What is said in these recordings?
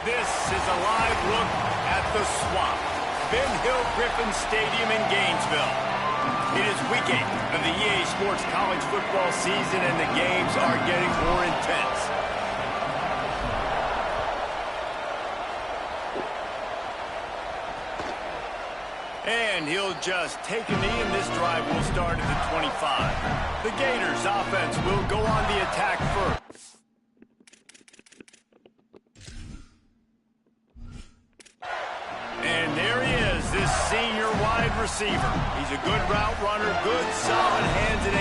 This is a live look at the Swamp, Ben Hill Griffin Stadium in Gainesville. It is week 8 of the EA Sports College football season, and the games are getting more intense. And he'll just take a knee, and this drive will start at the 25. The Gators offense will go on the attack first. And there he is, this senior wide receiver. He's a good route runner, good solid hands and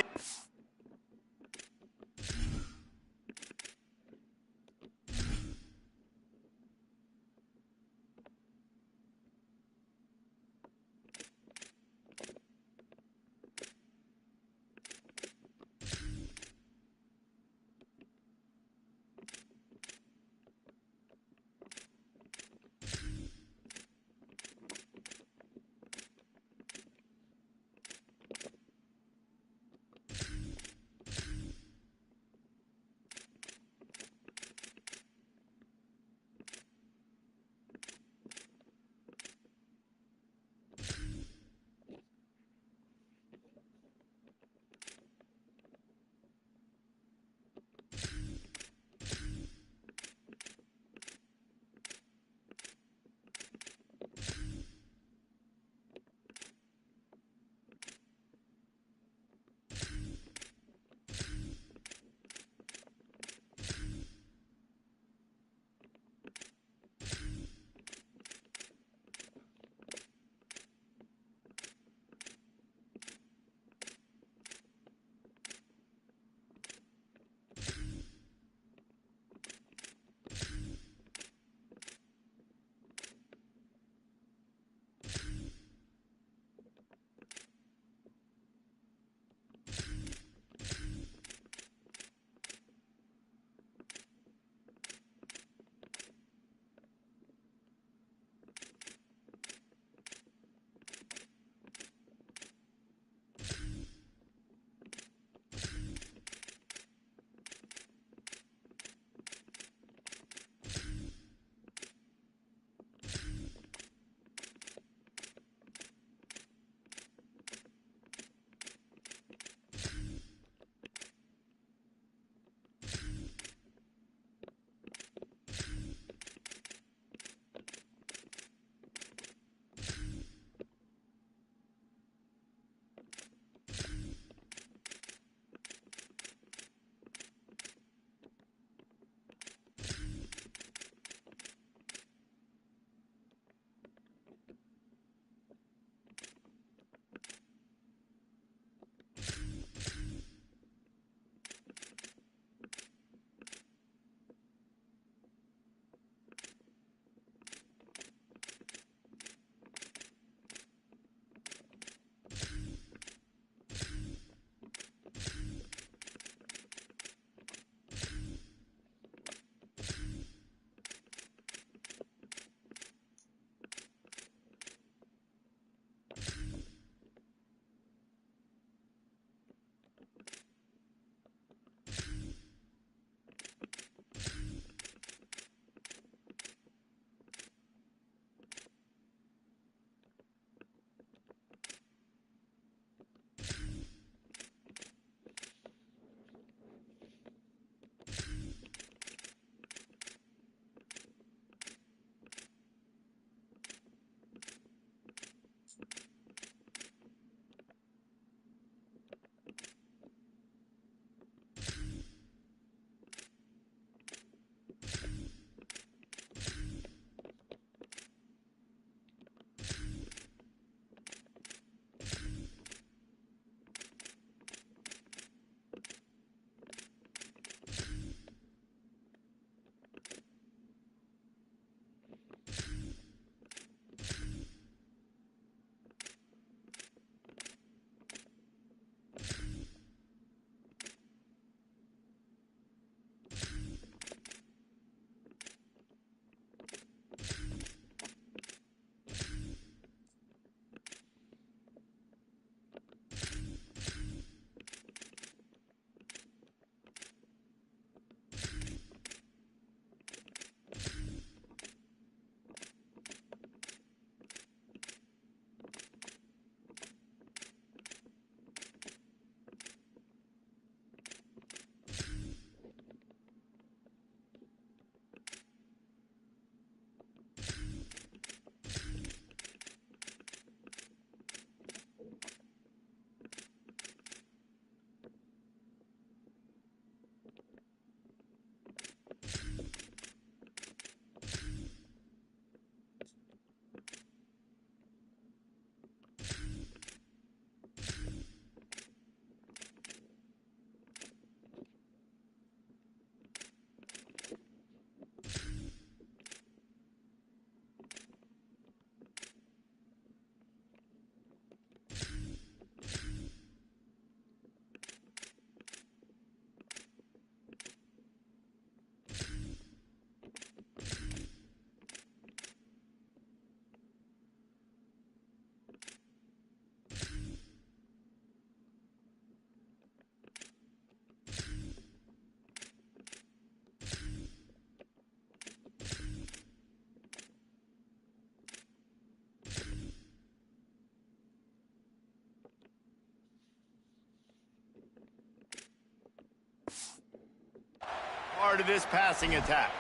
part of this passing attack.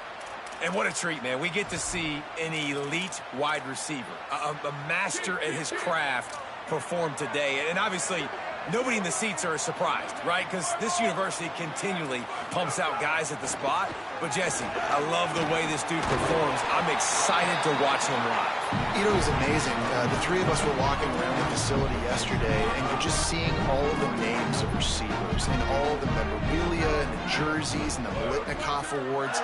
And what a treat, man. We get to see an elite wide receiver, a master at his craft perform today. And obviously, nobody in the seats are surprised, right? Because this university continually pumps out guys at the spot. But, Jesse, I love the way this dude performs. I'm excited to watch him live. You know, it was amazing. The three of us were walking around the facility yesterday, and you're just seeing all of the names of receivers and all of the memorabilia and the jerseys and the Bolitnikoff awards.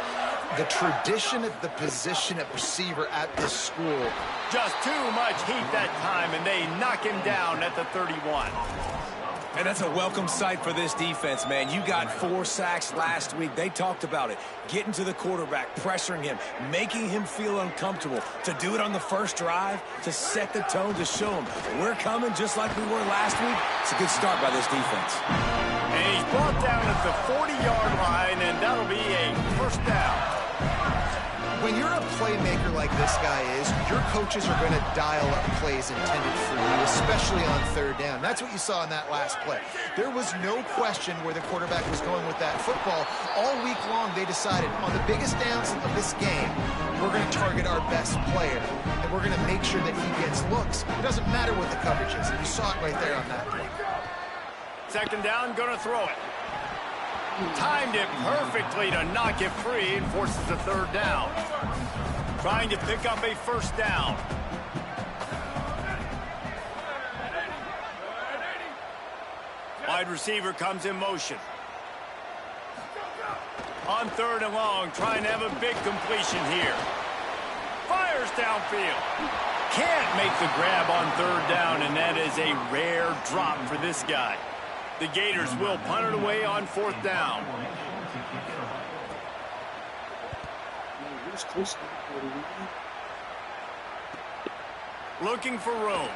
The tradition of the position at receiver at this school. Just too much heat that time, and they knock him down at the 31. And that's a welcome sight for this defense, man. You got 4 sacks last week. They talked about it. Getting to the quarterback, pressuring him, making him feel uncomfortable. To do it on the first drive, to set the tone, to show him we're coming just like we were last week. It's a good start by this defense. And he's brought down at the 40-yard line, and that'll be a first down. When you're a playmaker like this guy is, your coaches are going to dial up plays intended for you, especially on third down. That's what you saw in that last play. There was no question where the quarterback was going with that football. All week long, they decided on the biggest downs of this game, we're going to target our best player, and we're going to make sure that he gets looks. It doesn't matter what the coverage is. You saw it right there on that play. Second down, going to throw it. Timed it perfectly to knock it free and forces a third down. Trying to pick up a first down. Wide receiver comes in motion. On third and long, trying to have a big completion here. Fires downfield. Can't make the grab on third down, and that is a rare drop for this guy. The Gators will punt it away on fourth down. Looking for room.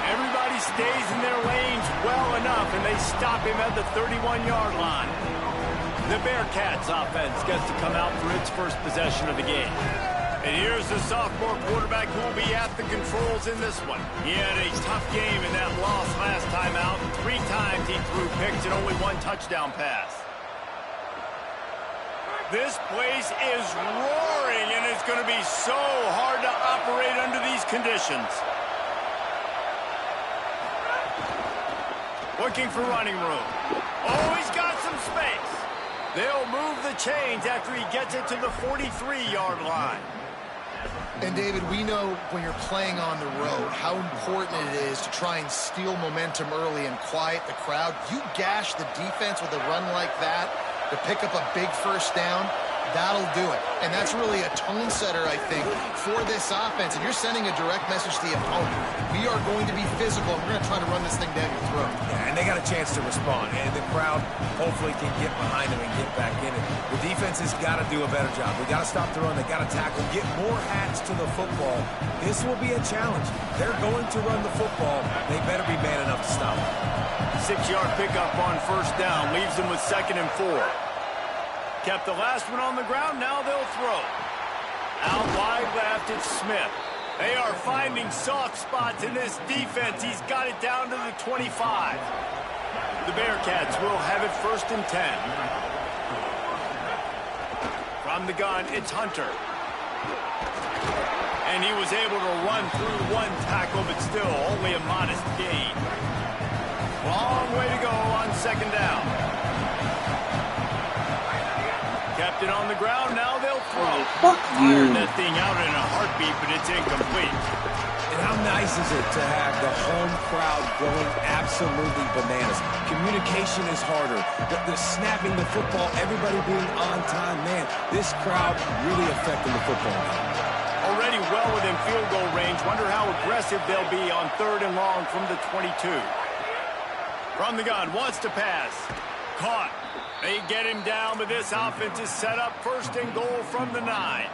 Everybody stays in their lanes well enough, and they stop him at the 31-yard line. The Bearcats offense gets to come out for its first possession of the game. And here's the sophomore quarterback who will be at the controls in this one. He had a tough game in that loss last time out. 3 times he threw picks and only 1 touchdown pass. This place is roaring, and it's going to be so hard to operate under these conditions. Looking for running room. Oh, he's got some space. They'll move the chains after he gets it to the 43-yard line. And, David, we know when you're playing on the road how important it is to try and steal momentum early and quiet the crowd. You gash the defense with a run like that to pick up a big first down, that'll do it. And that's really a tone setter, I think, for this offense. And you're sending a direct message to the opponent. We are going to be physical, and we're going to try to run this thing down your throat. Yeah, and they got a chance to respond, and the crowd hopefully can get behind them and get back in it. The defense has got to do a better job. They got to stop the run. They got to tackle, get more hats to the football. This will be a challenge. They're going to run the football. They better be man enough to stop it. 6-yard pickup on first down leaves them with 2nd and 4. Kept the last one on the ground. Now they'll throw. Out wide left, it's Smith. They are finding soft spots in this defense. He's got it down to the 25. The Bearcats will have it 1st and 10. From the gun, it's Hunter. And he was able to run through 1 tackle, but still only a modest gain. Long way to go on 2nd down. Kept it on the ground, now they'll throw. Fired that thing out in a heartbeat, but it's incomplete. And how nice is it to have the home crowd going absolutely bananas? Communication is harder. The snapping the football, everybody being on time. Man, this crowd really affecting the football game. Already well within field goal range. Wonder how aggressive they'll be on 3rd and long from the 22. From the gun, wants to pass. Caught. They get him down, but this offense is set up 1st and goal from the 9.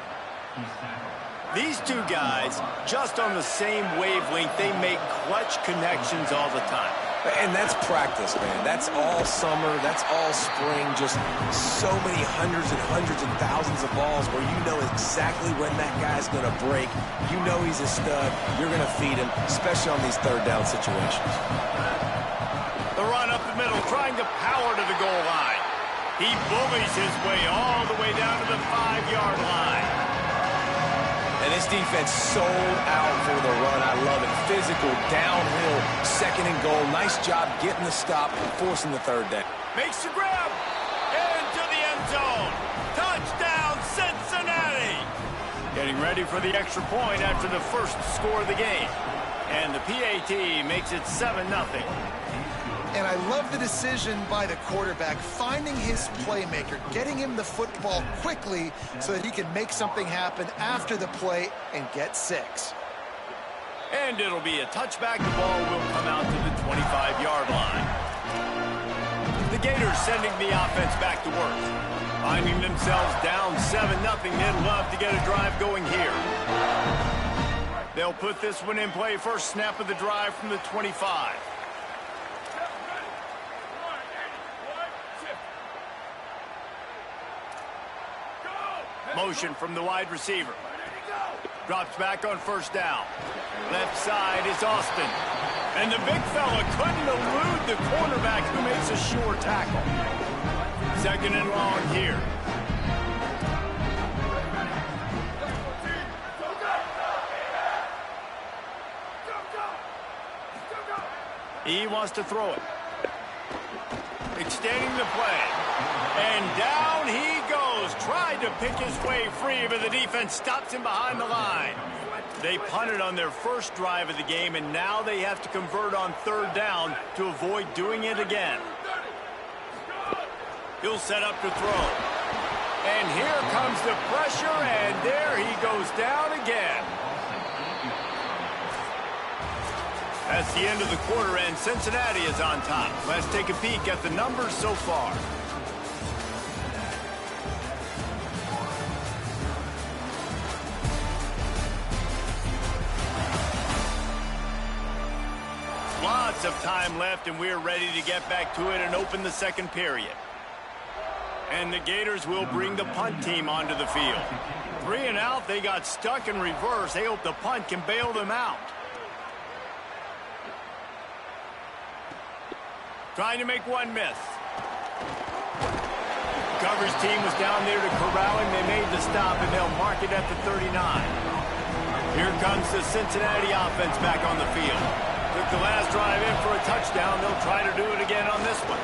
These two guys, just on the same wavelength, they make clutch connections all the time. And that's practice, man. That's all summer. That's all spring. Just so many hundreds and thousands of balls where you know exactly when that guy's going to break. You know he's a stud. You're going to feed him, especially on these 3rd down situations. The run up the middle, trying to power to the goal line. He bullies his way all the way down to the 5-yard line. And this defense sold out for the run. I love it. Physical, downhill, second and goal. Nice job getting the stop and forcing the third down. Makes the grab. Into the end zone. Touchdown, Cincinnati. Getting ready for the extra point after the first score of the game. And the PAT makes it 7-0. And I love the decision by the quarterback, finding his playmaker, getting him the football quickly so that he can make something happen after the play and get 6. And it'll be a touchback. The ball will come out to the 25-yard line. The Gators sending the offense back to work. Finding themselves down 7-0. They'd love to get a drive going here. They'll put this one in play. First snap of the drive from the 25. Motion from the wide receiver. Drops back on first down. Left side is Austin. And the big fella couldn't elude the cornerback who makes a sure tackle. Second and long here. He wants to throw it. Extending the play. And down he goes. Tried to pick his way free, but the defense stops him behind the line. They punted on their first drive of the game, and now they have to convert on third down to avoid doing it again. He'll set up to throw. And here comes the pressure, and there he goes down again. That's the end of the quarter, and Cincinnati is on top. Let's take a peek at the numbers so far. Lots of time left, and we're ready to get back to it and open the second period. And the Gators will bring the punt team onto the field. 3 and out, they got stuck in reverse. They hope the punt can bail them out. Trying to make one miss. Coverage team was down there to corral him. They made the stop, and they'll mark it at the 39. Here comes the Cincinnati offense back on the field. Took the last drive in for a touchdown. They'll try to do it again on this one.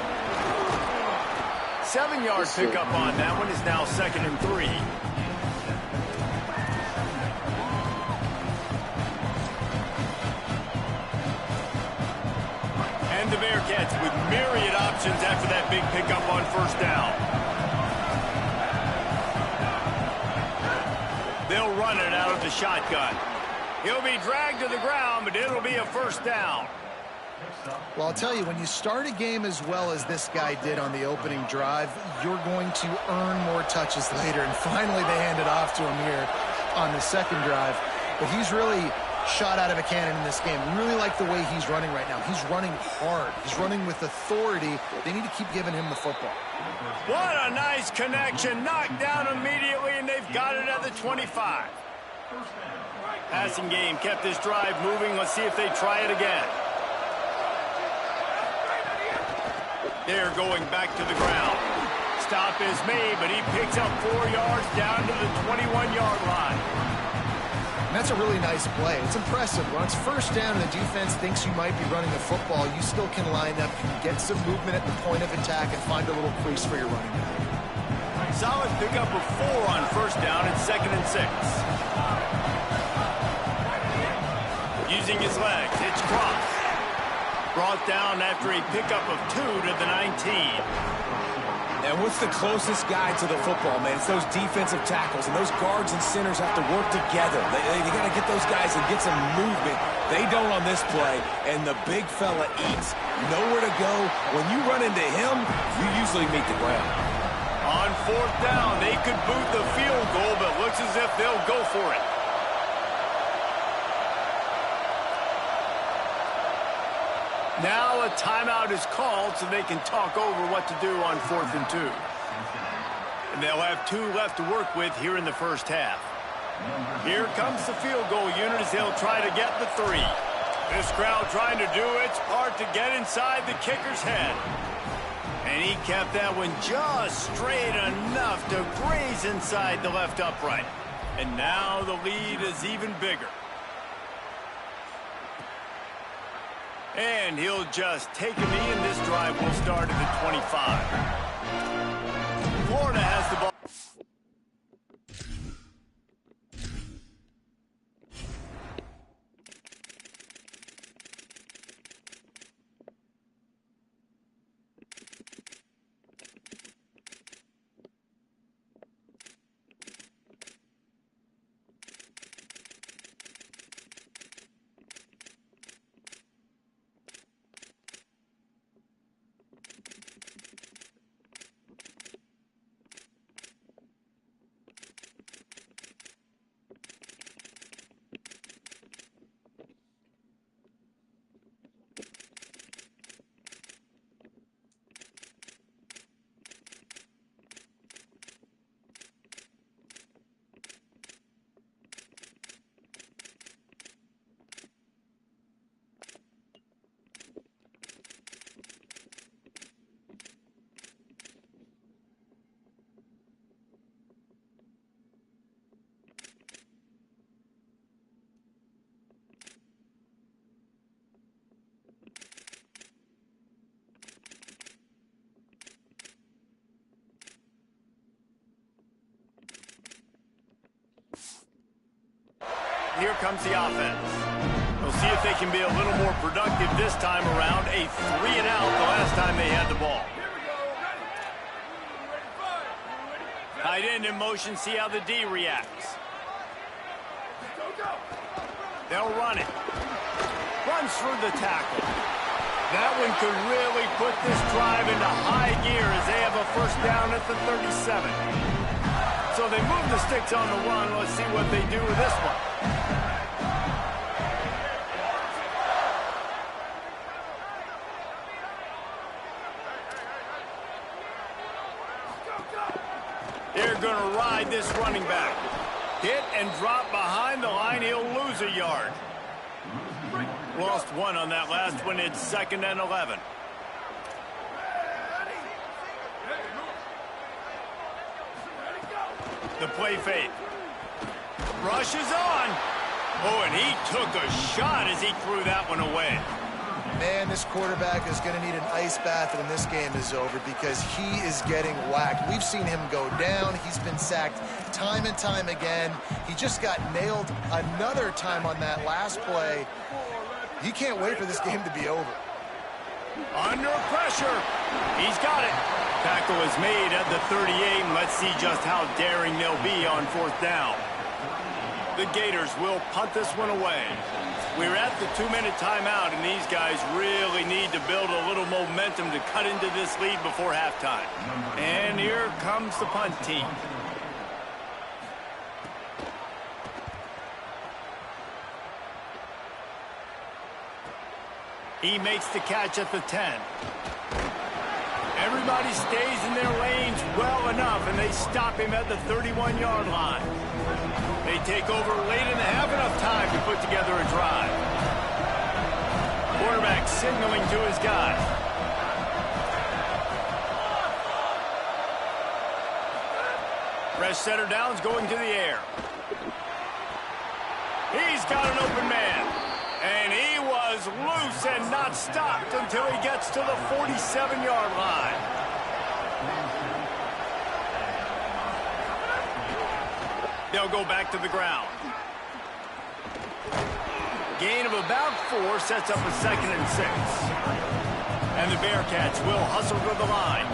7-yard pickup on that one is now 2nd and 3. And the Bearcats with myriad options after that big pickup on first down. They'll run it out of the shotgun. He'll be dragged to the ground, but it'll be a first down. Well, I'll tell you, when you start a game as well as this guy did on the opening drive, you're going to earn more touches later. And finally, they hand it off to him here on the second drive. But he's really shot out of a cannon in this game. Really like the way he's running right now. He's running hard. He's running with authority. They need to keep giving him the football. What a nice connection. Knocked down immediately, and they've got it at the 25. Passing game kept this drive moving. Let's see if they try it again. They're going back to the ground. Stop is made, but he picks up 4 yards down to the 21-yard line. And that's a really nice play. It's impressive. When it's first down and the defense thinks you might be running the football, you still can line up, you can get some movement at the point of attack, and find a little crease for your running back. Solid pickup of 4 on first down and 2nd and 6. Using his legs, it's Cross. Brought down after a pickup of 2 to the 19. And what's the closest guy to the football, man? It's those defensive tackles, and those guards and centers have to work together. They got to get those guys and get some movement. They don't on this play, and the big fella eats. Nowhere to go. When you run into him, you usually meet the ground. On fourth down, they could boot the field goal, but looks as if they'll go for it. Now a timeout is called so they can talk over what to do on 4th and 2. And they'll have 2 left to work with here in the first half. Here comes the field goal unit as they'll try to get the 3. This crowd trying to do its part to get inside the kicker's head. And he kept that one just straight enough to graze inside the left upright. And now the lead is even bigger. And he'll just take a knee, and this drive will start at the 25. Florida has the ball. Here comes the offense. We'll see if they can be a little more productive this time around. A 3-and-out the last time they had the ball. Tight end in motion. See how the D reacts. They'll run it. Runs through the tackle. That one could really put this drive into high gear as they have a first down at the 37. So they move the sticks on the run. Let's see what they do with this one. They're going to ride this running back. Hit and drop behind the line. He'll lose a yard. Lost one on that last one. It's 2nd and 11. The play fake. Rushes on. Oh, and he took a shot as he threw that one away. Man, this quarterback is going to need an ice bath when this game is over because he is getting whacked. We've seen him go down. He's been sacked time and time again. He just got nailed another time on that last play. He can't wait for this game to be over. Under pressure. He's got it. Tackle is made at the 38, and let's see just how daring they'll be on 4th down. The Gators will punt this one away. We're at the 2-minute timeout, and these guys really need to build a little momentum to cut into this lead before halftime. And here comes the punt team. He makes the catch at the 10. Everybody stays in their lanes well enough, and they stop him at the 31-yard line. They take over late in the half, enough time to put together a drive. Quarterback signaling to his guy. Fresh setter down's going to the air. He's got an open man. And he was loose and not stopped until he gets to the 47-yard line. They'll go back to the ground. Gain of about 4 sets up a 2nd and 6. And the Bearcats will hustle to the line.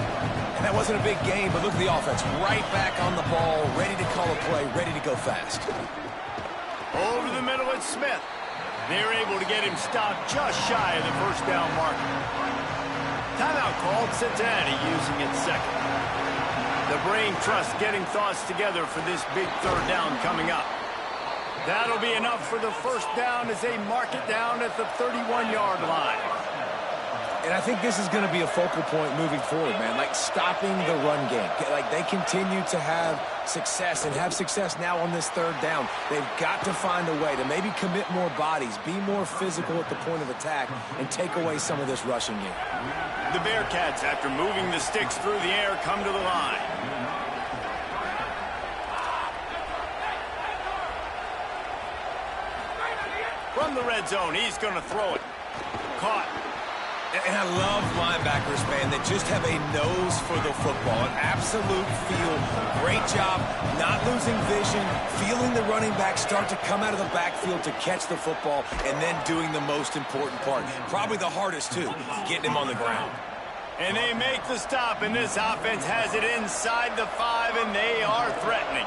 And that wasn't a big game, but look at the offense. Right back on the ball, ready to call a play, ready to go fast. Over the middle, it's Smith. They're able to get him stopped just shy of the first down marker. Timeout called. Cincinnati using its 2nd. The brain trust getting thoughts together for this big 3rd down coming up. That'll be enough for the first down as they mark it down at the 31-yard line. And I think this is going to be a focal point moving forward, man, like stopping the run game. Like they continue to have success and have success now on this third down. They've got to find a way to maybe commit more bodies, be more physical at the point of attack, and take away some of this rushing game. The Bearcats, after moving the sticks through the air, come to the line. From the red zone, he's going to throw it. Caught. And I love linebackers, man, that just have a nose for the football, an absolute feel. Great job not losing vision, feeling the running back start to come out of the backfield to catch the football, and then doing the most important part. Probably the hardest, too, getting him on the ground. And they make the stop, and this offense has it inside the 5, and they are threatening.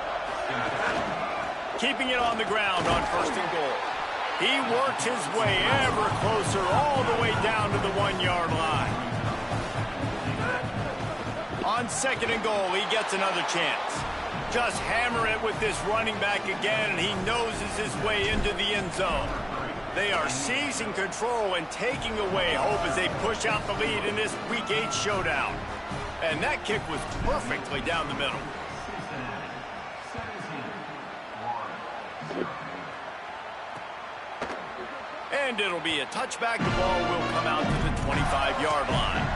Keeping it on the ground on 1st and goal. He works his way ever closer all the way down to the 1-yard line. On 2nd and goal, he gets another chance. Just hammer it with this running back again, and he noses his way into the end zone. They are seizing control and taking away hope as they push out the lead in this Week 8 showdown. And that kick was perfectly down the middle. And it'll be a touchback. The ball will come out to the 25-yard line.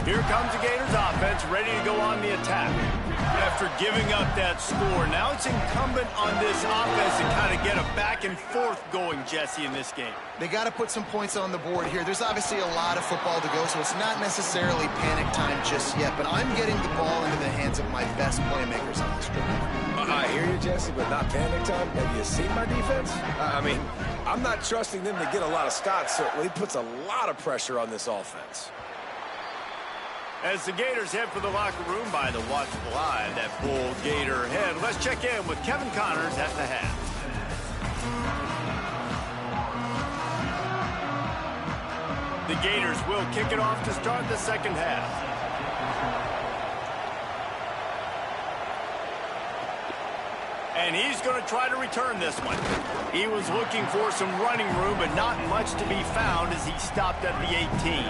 Here comes the Gators offense, ready to go on the attack. After giving up that score, now it's incumbent on this offense to kind of get a back and forth going, Jesse, in this game. They got to put some points on the board here. There's obviously a lot of football to go, so it's not necessarily panic time just yet, but I'm getting the ball into the hands of my best playmakers on this drive. I hear you, Jesse, but not panic time. Have you seen my defense? I mean, I'm not trusting them to get a lot of stops, so it puts a lot of pressure on this offense. As the Gators head for the locker room by the watchful eye, that Bull Gator head. Let's check in with Kevin Connors at the half. The Gators will kick it off to start the second half. And he's going to try to return this one. He was looking for some running room, but not much to be found as he stopped at the 18.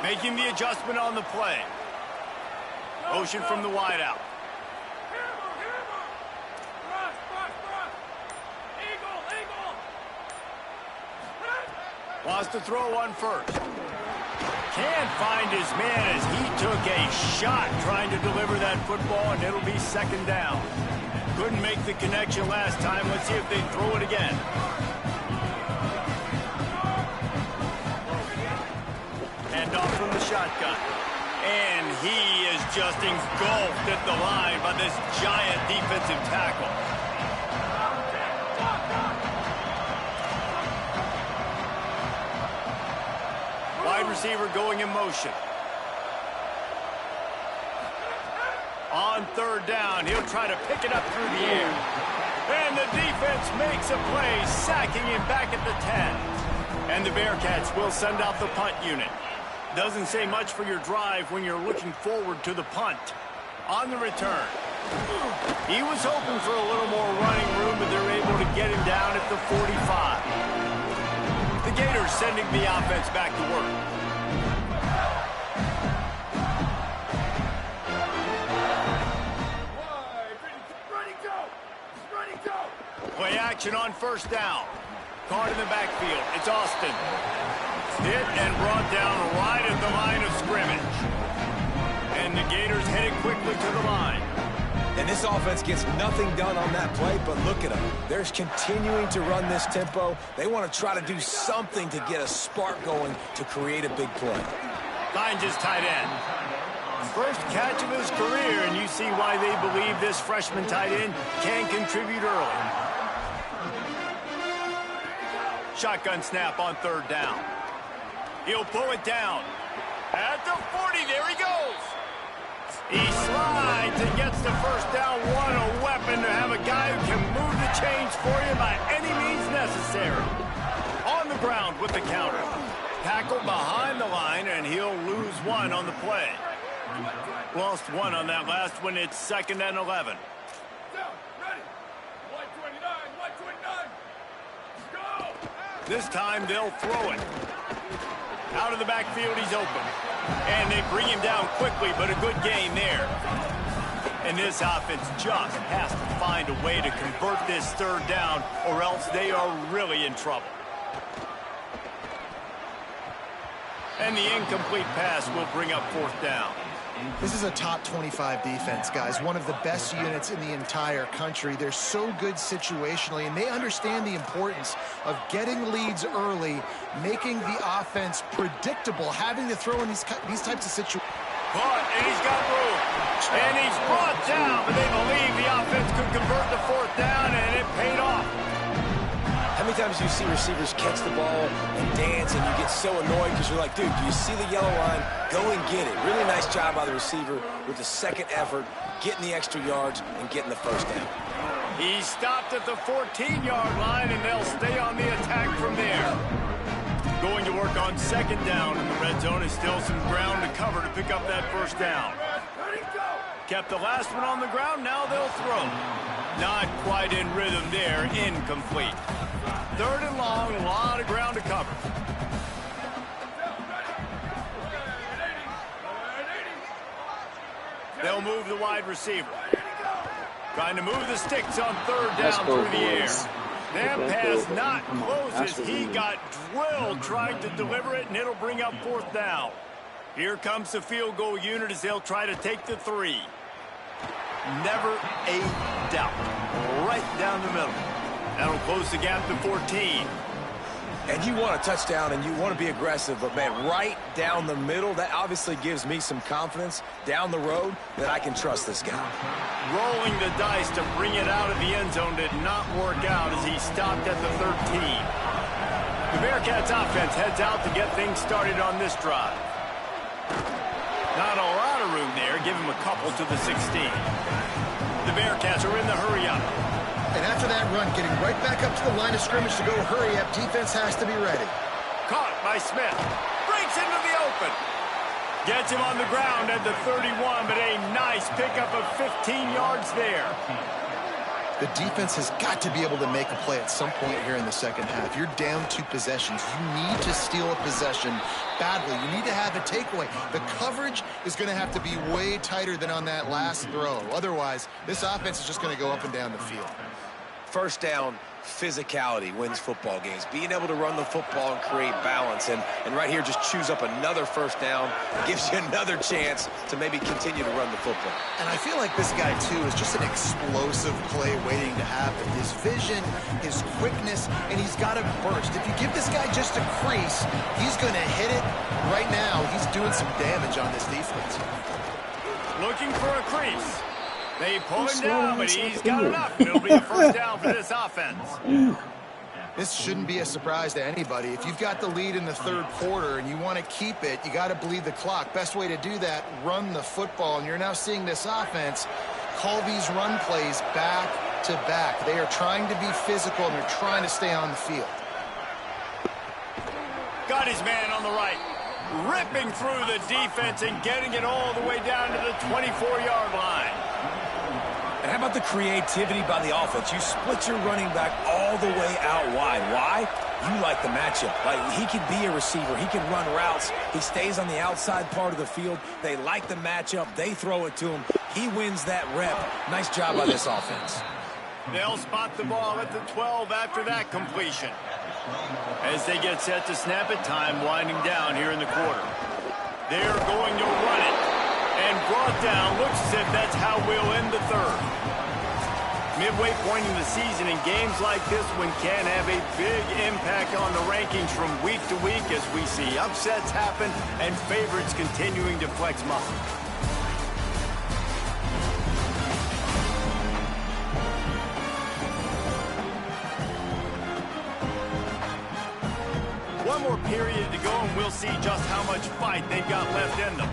Making the adjustment on the play. Motion from the wideout. Wants to throw on first. Can't find his man as he took a shot trying to deliver that football, and it'll be second down. Couldn't make the connection last time. Let's see if they throw it again. Hand off from the shotgun. And he is just engulfed at the line by this giant defensive tackle. Wide receiver going in motion. On third down, he'll try to pick it up through the air. And the defense makes a play, sacking him back at the 10. And the Bearcats will send out the punt unit. Doesn't say much for your drive when you're looking forward to the punt. On the return. He was hoping for a little more running room, but they're able to get him down at the 45. The Gators sending the offense back to work. Play action on first down. Caught in the backfield. It's Austin. Hit and brought down right at the line of scrimmage. And the Gators headed quickly to the line. And this offense gets nothing done on that play, but look at them. They're continuing to run this tempo. They want to try to do something to get a spark going to create a big play. Finds his tight end. First catch of his career, and you see why they believe this freshman tight end can contribute early. Shotgun snap on third down. He'll pull it down. At the 40, there he goes. He slides and gets the first down. What a weapon to have a guy who can move the chains for you by any means necessary. On the ground with the counter. Tackled behind the line, and he'll lose one on the play. Lost one on that last one. It's 2nd and 11. This time they'll throw it. Out of the backfield, he's open. And they bring him down quickly, but a good gain there. And this offense just has to find a way to convert this third down, or else they are really in trouble. And the incomplete pass will bring up fourth down. This is a top 25 defense, guys. One of the best units in the entire country. They're so good situationally, and they understand the importance of getting leads early, making the offense predictable, having to throw in these types of situations. But, and he's got room. And he's brought down, but they believe the offense could convert the fourth down, and it paid off. How many times do you see receivers catch the ball and dance, and you get so annoyed because you're like, dude, do you see the yellow line? Go and get it. Really nice job by the receiver with the second effort, getting the extra yards and getting the first down. He stopped at the 14-yard line, and they'll stay on the attack from there. Going to work on second down in the red zone is still some ground to cover to pick up that first down. Kept the last one on the ground, now they'll throw. Not quite in rhythm there, incomplete. Third and long, a lot of ground to cover. They'll move the wide receiver. Trying to move the sticks on third down through the air. That pass not close as he got drilled trying to deliver it, and it'll bring up fourth down. Here comes the field goal unit as they'll try to take the 3. Never a doubt. Right down the middle. That'll close the gap to 14. And you want a touchdown and you want to be aggressive, but, man, right down the middle, that obviously gives me some confidence down the road that I can trust this guy. Rolling the dice to bring it out of the end zone did not work out as he stopped at the 13. The Bearcats offense heads out to get things started on this drive. Not a lot of room there. Give him a couple to the 16. The Bearcats are in the hurry-up. And after that run, getting right back up to the line of scrimmage to go hurry up, defense has to be ready. Caught by Smith. Breaks into the open. Gets him on the ground at the 31, but a nice pickup of 15 yards there. The defense has got to be able to make a play at some point here in the second half. You're down 2 possessions. You need to steal a possession badly. You need to have a takeaway. The coverage is going to have to be way tighter than on that last throw. Otherwise, this offense is just going to go up and down the field. First down, physicality wins football games. Being able to run the football and create balance. And right here, just choose up another first down. Gives you another chance to maybe continue to run the football. And I feel like this guy, too, is just an explosive play waiting to happen. His vision, his quickness, and he's got a burst. If you give this guy just a crease, he's going to hit it. Right now, he's doing some damage on this defense. Looking for a crease. They pull him down, but he's got enough. It'll be a first down for this offense. This shouldn't be a surprise to anybody. If you've got the lead in the third quarter and you want to keep it, you got to bleed the clock. Best way to do that, run the football. And you're now seeing this offense call these run plays back to back. They are trying to be physical, and they're trying to stay on the field. Got his man on the right. Ripping through the defense and getting it all the way down to the 24-yard line. And how about the creativity by the offense? You split your running back all the way out wide. Why? You like the matchup. Like, he can be a receiver. He can run routes. He stays on the outside part of the field. They like the matchup. They throw it to him. He wins that rep. Nice job by this offense. They'll spot the ball at the 12 after that completion. As they get set to snap it, time winding down here in the quarter. They're going to run it. And brought down, looks as if that's how we'll end the third. Midway point in the season, and games like this one can have a big impact on the rankings from week to week as we see upsets happen and favorites continuing to flex muscle. One more period to go, and we'll see just how much fight they've got left in them.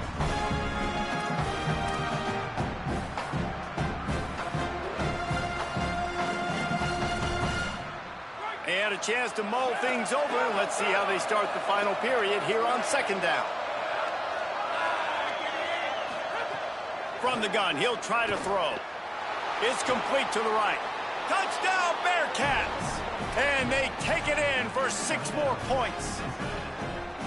They had a chance to mull things over. Let's see how they start the final period here on second down. From the gun, he'll try to throw. It's complete to the right. Touchdown, Bearcats! And they take it in for 6 more points.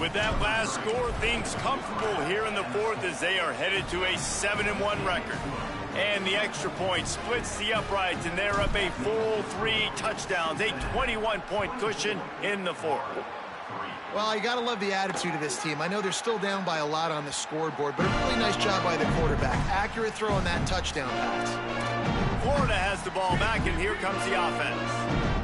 With that last score, things comfortable here in the fourth as they are headed to a 7-1 record. And the extra point splits the uprights, and they're up a full 3 touchdowns, a 21-point cushion in the fourth. Well, you got to love the attitude of this team. I know they're still down by a lot on the scoreboard, but a really nice job by the quarterback. Accurate throw on that touchdown pass. Florida has the ball back, and here comes the offense.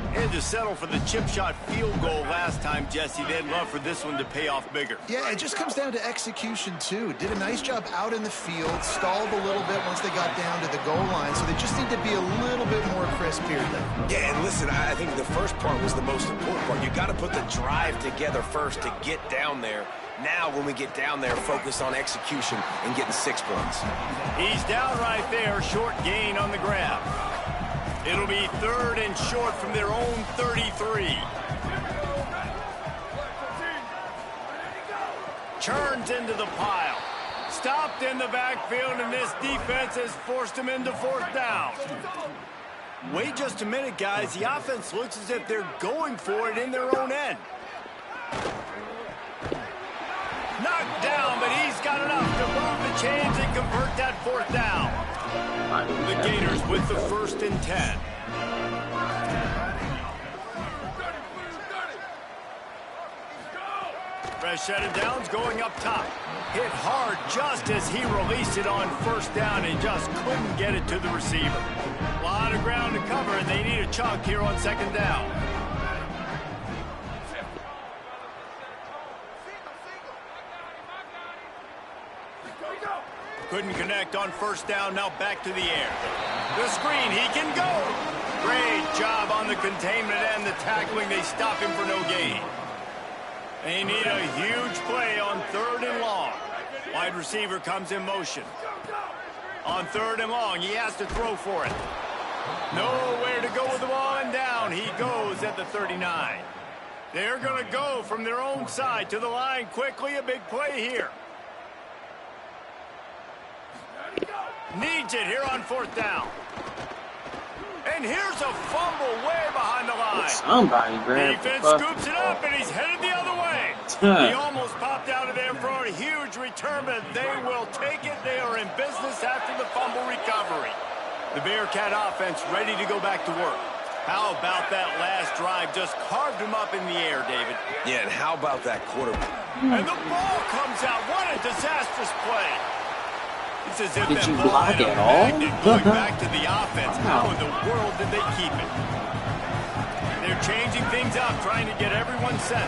Had to settle for the chip shot field goal last time, Jesse. They'd love for this one to pay off bigger. Yeah, it just comes down to execution, too. Did a nice job out in the field, stalled a little bit once they got down to the goal line, so they just need to be a little bit more crisp here, though. Yeah, and listen, I think the first part was the most important part. You got to put the drive together first to get down there. Now, when we get down there, focus on execution and getting 6 points. He's down right there, short gain on the grab. It'll be 3rd and short from their own 33. Churns into the pile. Stopped in the backfield, and this defense has forced him into 4th down. Wait just a minute, guys. The offense looks as if they're going for it in their own end. Knocked down, but he's got enough to move the chains and convert that 4th down. The Gators with the 1st and 10. Fresh set of downs going up top. Hit hard just as he released it on 1st down and just couldn't get it to the receiver. A lot of ground to cover, and they need a chunk here on 2nd down. Couldn't connect on 1st down, now back to the air. The screen, he can go. Great job on the containment and the tackling. They stop him for no gain. They need a huge play on 3rd and long. Wide receiver comes in motion. On 3rd and long, he has to throw for it. Nowhere to go with the ball, and down he goes at the 39. They're going to go from their own side to the line quickly. A big play here. Needs it here on 4th down. And here's a fumble way behind the line. Somebody grabbed Defense scoops it up, and he's headed the other way. He almost popped out of there for a huge return, but they will take it. They are in business after the fumble recovery. The Bearcat offense ready to go back to work. How about that last drive? Just carved him up in the air, David. Yeah, and how about that quarterback? And the ball comes out. What a disastrous play. It's as if Did that you ball block had a at all? magnet going back to the offense. How in the world did they keep it? They're changing things up, trying to get everyone set.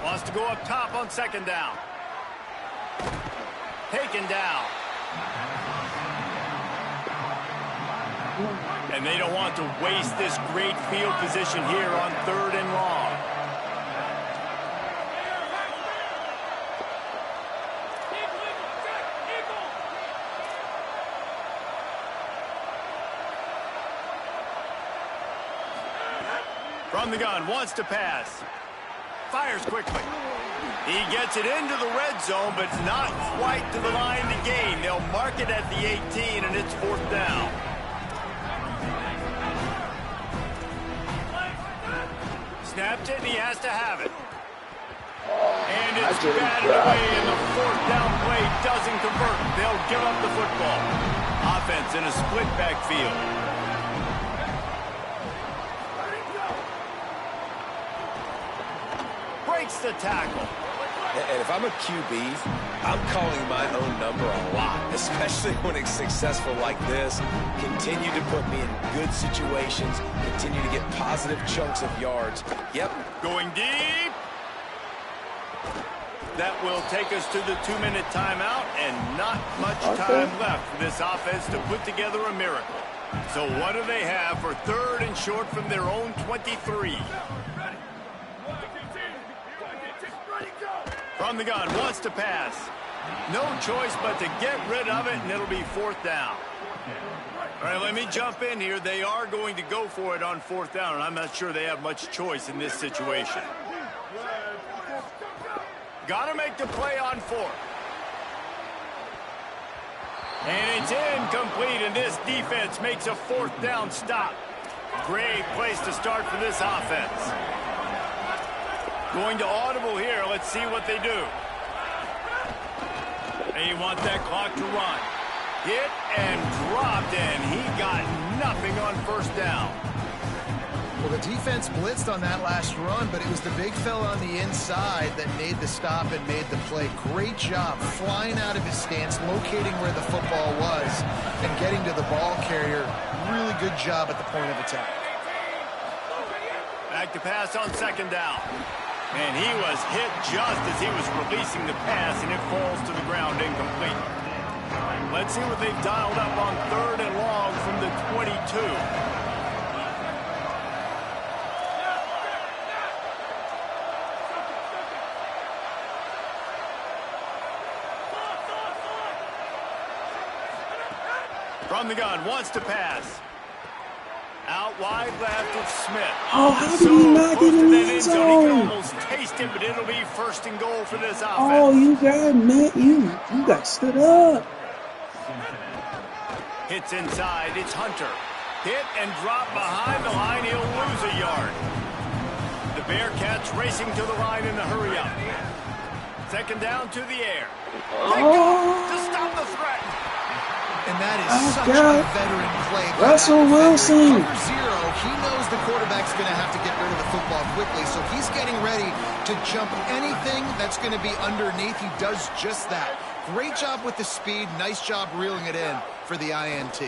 Wants to go up top on 2nd down. Taken down. And they don't want to waste this great field position here on 3rd and long. From the gun, wants to pass. Fires quickly. He gets it into the red zone, but it's not quite to the line to gain. They'll mark it at the 18, and it's 4th down. Snapped it, and he has to have it. And it's batted away, and the 4th down play doesn't convert. They'll give up the football. Offense in a split backfield. Breaks the tackle. And if I'm a QB, I'm calling my own number a lot, especially when it's successful like this. Continue to put me in good situations, continue to get positive chunks of yards. Yep. Going deep. That will take us to the 2-minute timeout, and not much time left for this offense to put together a miracle. So what do they have for 3rd and short from their own 23? From the gun, wants to pass. No choice but to get rid of it, and it'll be 4th down. All right, let me jump in here. They are going to go for it on 4th down, and I'm not sure they have much choice in this situation. Got to make the play on 4th. And it's incomplete, and this defense makes a 4th down stop. Great place to start for this offense. Going to audible here. Let's see what they do. They want that clock to run. Hit and dropped, and he got nothing on first down. Well, the defense blitzed on that last run, but it was the big fella on the inside that made the stop and made the play. Great job flying out of his stance, locating where the football was, and getting to the ball carrier. Really good job at the point of attack. Back to pass on second down. And he was hit just as he was releasing the pass, and it falls to the ground incomplete. Let's see what they've dialed up on third and long from the 22. From the gun, wants to pass. Out wide left, it's Smith. Oh, how did he not get in the end He can zone? almost taste it, but it'll be first and goal for this offense. Oh, you got stood up. Hits inside, it's Hunter. Hit and drop behind the line, he'll lose a yard. The Bearcats racing to the line in a hurry up. Second down to the air. They go to stop the threat. And that is such a veteran play. Russell Wilson. Cover zero. He knows the quarterback's going to have to get rid of the football quickly, so he's getting ready to jump anything that's going to be underneath. He does just that. Great job with the speed. Nice job reeling it in for the INT.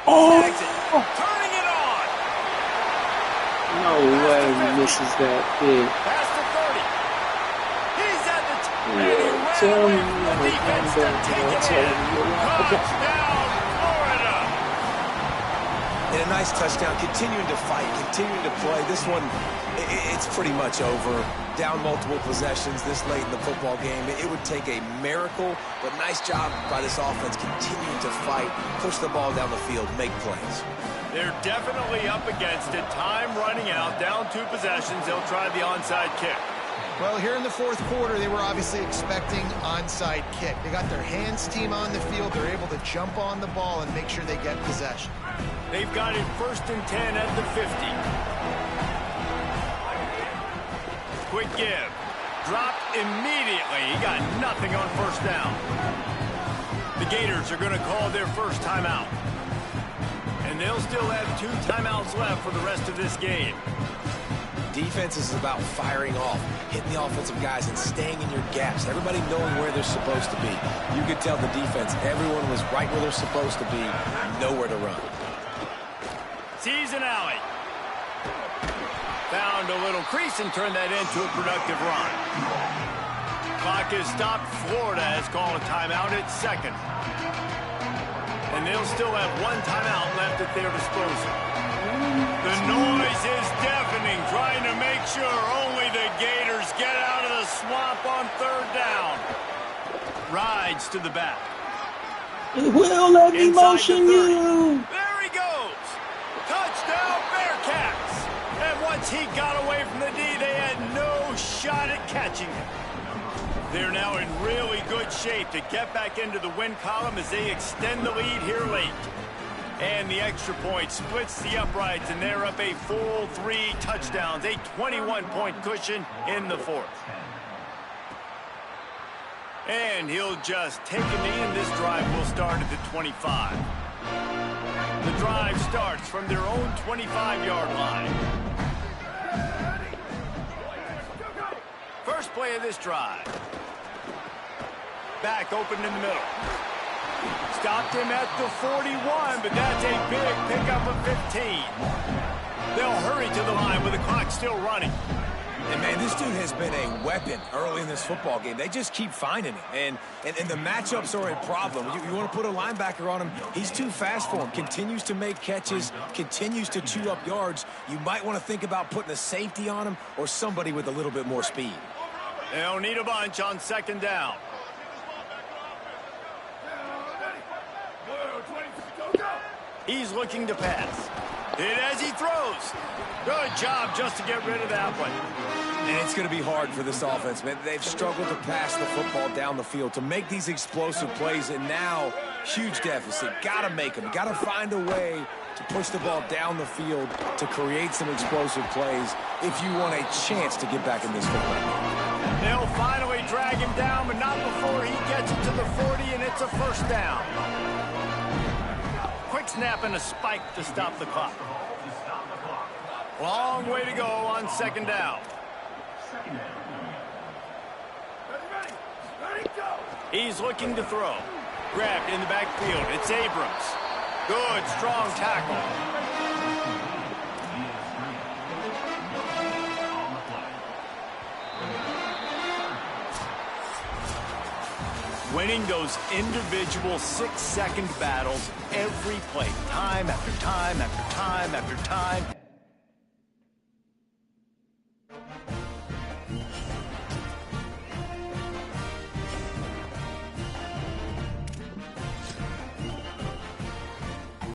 Oh! Turning it on. No way he misses that big. Past the 30. He's at the Yeah, tell me the defense to take it in. Touchdown, Florida. And a nice touchdown, continuing to fight, continuing to play. This one, it's pretty much over. Down multiple possessions this late in the football game. It would take a miracle, but nice job by this offense continuing to fight, push the ball down the field, make plays. They're definitely up against it. Time running out, down 2 possessions. They'll try the onside kick. Well, here in the fourth quarter, they were obviously expecting onside kick. They got their hands team on the field. They're able to jump on the ball and make sure they get possession. They've got it first and 10 at the 50. Quick give. Dropped immediately. He got nothing on first down. The Gators are going to call their first timeout. And they'll still have 2 timeouts left for the rest of this game. Defense is about firing off, hitting the offensive guys and staying in your gaps. Everybody knowing where they're supposed to be. You could tell the defense, everyone was right where they're supposed to be, nowhere to run. Sees an alley. Found a little crease and turned that into a productive run. Clock is stopped. Florida has called a timeout at second. And they'll still have 1 timeout left at their disposal. The noise is deafening, trying to make sure only the Gators get out of the swamp on third down. Rides to the back. It will let me motion you. There he goes. Touchdown, Bearcats. And once he got away from the D, they had no shot at catching him. They're now in really good shape to get back into the win column as they extend the lead here late. And the extra point splits the uprights, and they're up a full 3 touchdowns, a 21-point cushion in the fourth. And he'll just take a knee, and this drive will start at the 25. The drive starts from their own 25-yard line. First play of this drive. Back open in the middle. Stopped him at the 41, but that's a big pickup of 15. They'll hurry to the line with the clock still running. And, man, this dude has been a weapon early in this football game. They just keep finding him. And the matchups are a problem. You want to put a linebacker on him, he's too fast for him. Continues to make catches, continues to chew up yards. You might want to think about putting a safety on him or somebody with a little bit more speed. They'll need a bunch on second down. He's looking to pass. Hit as he throws. Good job just to get rid of that one. And it's going to be hard for this offense, man. They've struggled to pass the football down the field to make these explosive plays, and now huge deficit. Got to make them. Got to find a way to push the ball down the field to create some explosive plays if you want a chance to get back in this football game. They'll finally drag him down, but not before he gets it to the 40, and it's a first down. Quick snap and a spike to stop the clock. Long way to go on second down. He's looking to throw. Grabbed in the backfield. It's Abrams. Good, strong tackle. Winning those individual 6-second battles every play, time after time after time after time.